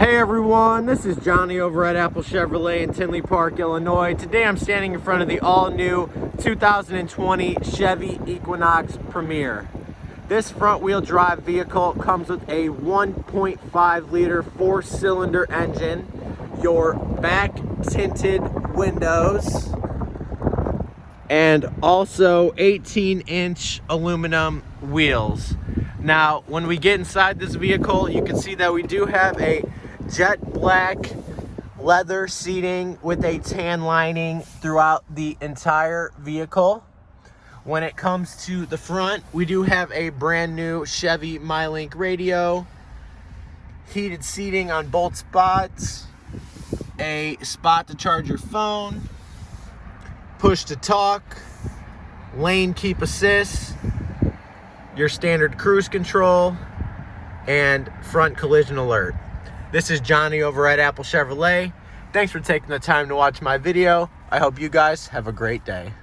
Hey everyone, this is Johnny over at Apple Chevrolet in Tinley Park, Illinois. Today I'm standing in front of the all-new 2020 Chevy Equinox Premier. This front-wheel drive vehicle comes with a 1.5 liter 4-cylinder engine, your back tinted windows, and also 18-inch aluminum wheels. Now, when we get inside this vehicle, you can see that we do have a jet black leather seating with a tan lining throughout the entire vehicle. When it comes to the front, we do have a brand new Chevy MyLink radio, heated seating on both spots, a spot to charge your phone, push to talk, lane keep assist, your standard cruise control, and front collision alert. This is Johnny over at Apple Chevrolet. Thanks for taking the time to watch my video. I hope you guys have a great day.